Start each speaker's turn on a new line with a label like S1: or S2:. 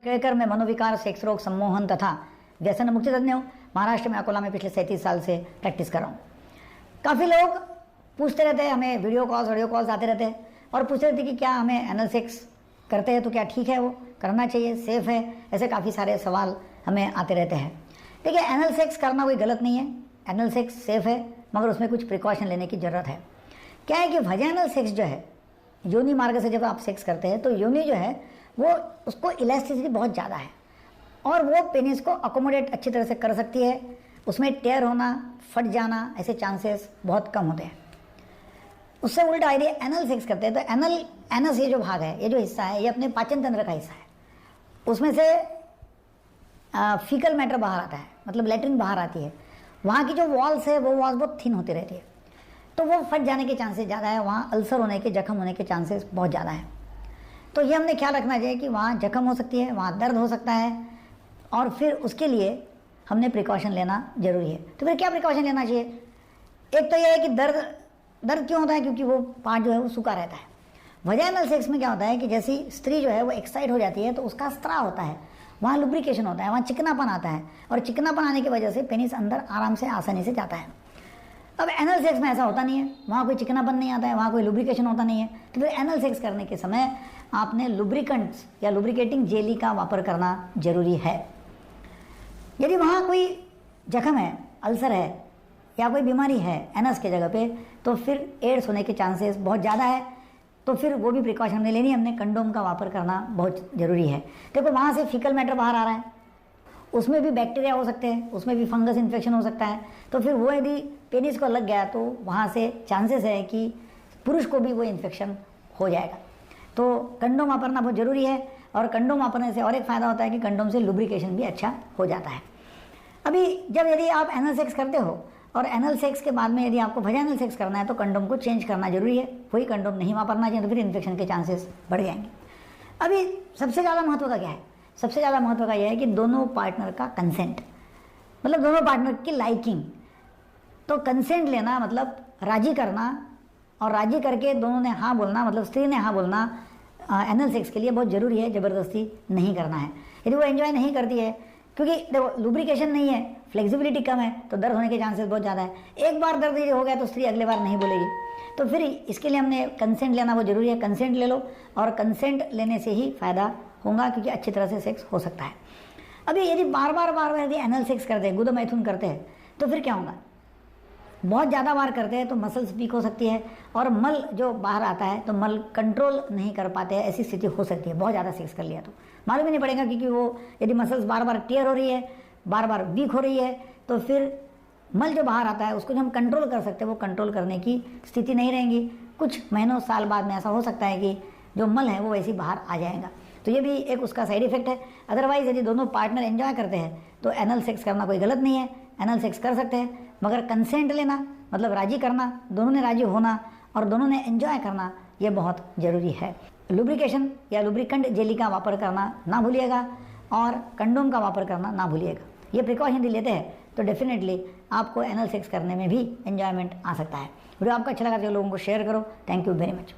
S1: केकर में मनोविकार, सेक्स रोग, सम्मोहन तथा व्यसन मुक्ति तज्ञ हूँ। महाराष्ट्र में अकोला में पिछले 37 साल से प्रैक्टिस कर रहा हूँ। काफ़ी लोग पूछते रहते हैं, हमें वीडियो कॉल्स ऑडियो कॉल्स आते रहते हैं और पूछते रहते हैं कि क्या हमें एनल सेक्स करते हैं तो क्या ठीक है, वो करना चाहिए, सेफ़ है, ऐसे काफ़ी सारे सवाल हमें आते रहते हैं। देखिए, एनल सेक्स करना कोई गलत नहीं है, एनल सेक्स सेफ़ है, मगर उसमें कुछ प्रिकॉशन लेने की ज़रूरत है। क्या है कि वजाइनल सेक्स जो है, योनि मार्ग से जब आप सेक्स करते हैं तो योनि जो है वो उसको इलास्टिसिटी बहुत ज़्यादा है और वो पेनिस को अकोमोडेट अच्छी तरह से कर सकती है। उसमें टेयर होना, फट जाना, ऐसे चांसेस बहुत कम होते हैं। उससे उल्टा यदि एनल सेक्स करते हैं तो एनस ये जो भाग है, ये जो हिस्सा है, ये अपने पाचन तंत्र का हिस्सा है। उसमें से फीकल मैटर बाहर आता है, मतलब लेट्रिन बाहर आती है। वहाँ की जो वॉल्स है वो वॉल्स बहुत थिन होती रहती है, तो वो फट जाने के चांसेस ज़्यादा है। वहाँ अल्सर होने के, जख्म होने के चांसेस बहुत ज़्यादा है। तो ये हमने ख्याल रखना चाहिए कि वहाँ जख्म हो सकती है, वहाँ दर्द हो सकता है और फिर उसके लिए हमने प्रिकॉशन लेना जरूरी है। तो फिर क्या प्रिकॉशन लेना चाहिए? एक तो ये है कि दर्द क्यों होता है? क्योंकि वो पार्ट जो है वो सूखा रहता है। वजाइनल सेक्स में क्या होता है कि जैसी स्त्री जो है वो एक्साइट हो जाती है तो उसका स्त्राव होता है, वहाँ लुब्रिकेशन होता है, वहाँ चिकनापन आता है और चिकनापन आने की वजह से पेनिस अंदर आराम से आसानी से जाता है। अब एनल सेक्स में ऐसा होता नहीं है, वहाँ कोई चिकनापन नहीं आता है, वहाँ कोई लुब्रिकेशन होता नहीं है। तो फिर एनल सेक्स करने के समय आपने लुब्रिकेंट्स या लुब्रिकेटिंग जेली का वापर करना जरूरी है। यदि वहाँ कोई जख्म है, अल्सर है या कोई बीमारी है एनस के जगह पे, तो फिर एड्स होने के चांसेस बहुत ज़्यादा है। तो फिर वो भी प्रिकॉशन नहीं लेनी, हमने कंडोम का वापर करना बहुत ज़रूरी है। देखो, वहाँ से फीकल मैटर बाहर आ रहा है, उसमें भी बैक्टीरिया हो सकते हैं, उसमें भी फंगस इन्फेक्शन हो सकता है। तो फिर वो यदि पेनिस को लग गया तो वहाँ से चांसेस है कि पुरुष को भी वो इन्फेक्शन हो जाएगा। तो कंडोम वापरना बहुत ज़रूरी है और कंडोम वापरने से और एक फ़ायदा होता है कि कंडोम से लुब्रिकेशन भी अच्छा हो जाता है। अभी जब यदि आप एनल सेक्स करते हो और एनल सेक्स के बाद में यदि आपको वजाइनल सेक्स करना है तो कंडोम को चेंज करना जरूरी है। वही कंडोम नहीं वापरना चाहिए, तो फिर इन्फेक्शन के चांसेस बढ़ जाएंगे। अभी सबसे ज़्यादा महत्व का क्या है? सबसे ज़्यादा महत्व का यह है कि दोनों पार्टनर का कंसेंट, मतलब दोनों पार्टनर की लाइकिंग। तो कंसेंट लेना मतलब राजी करना, और राजी करके दोनों ने हाँ बोलना, मतलब स्त्री ने हाँ बोलना एनल सेक्स के लिए बहुत ज़रूरी है। ज़बरदस्ती नहीं करना है। यदि वो एंजॉय नहीं करती है, क्योंकि देखो लुब्रिकेशन नहीं है, फ्लेक्सिबिलिटी कम है, तो दर्द होने के चांसेस बहुत ज़्यादा है। एक बार दर्द हो गया तो स्त्री अगले बार नहीं बोलेगी। तो फिर इसके लिए हमने कंसेंट लेना बहुत ज़रूरी है। कंसेंट ले लो और कंसेंट लेने से ही फ़ायदा होगा, क्योंकि अच्छी तरह से सेक्स हो सकता है। अभी यदि बार बार यदि एनल सेक्स करते हैं, गुदा मैथुन करते हैं, तो फिर क्या होगा? बहुत ज़्यादा बार करते हैं तो मसल्स वीक हो सकती है और मल जो बाहर आता है तो मल कंट्रोल नहीं कर पाते हैं, ऐसी स्थिति हो सकती है। बहुत ज़्यादा सेक्स कर लिया तो मालूम ही नहीं पड़ेगा, क्योंकि वो यदि मसल्स बार बार टीयर हो रही है, बार बार वीक हो रही है, तो फिर मल जो बाहर आता है उसको जो हम कंट्रोल कर सकते हैं वो कंट्रोल करने की स्थिति नहीं रहेंगी। कुछ महीनों साल बाद में ऐसा हो सकता है कि जो मल है वो वैसे ही बाहर आ जाएगा। तो ये भी एक उसका साइड इफेक्ट है। अदरवाइज यदि दोनों पार्टनर एंजॉय करते हैं तो एनल सेक्स करना कोई गलत नहीं है, एनल सेक्स कर सकते हैं, मगर कंसेंट लेना मतलब राजी करना, दोनों ने राजी होना और दोनों ने एंजॉय करना, ये बहुत ज़रूरी है। लुब्रिकेशन या लुब्रिकेंट जेली का वापर करना ना भूलिएगा और कंडोम का वापर करना ना भूलिएगा। ये प्रिकॉशन यदि लेते हैं तो डेफिनेटली आपको एनल सेक्स करने में भी एंजॉयमेंट आ सकता है। वीडियो आपको अच्छा लगा तो लोगों को शेयर करो। Thank you very much.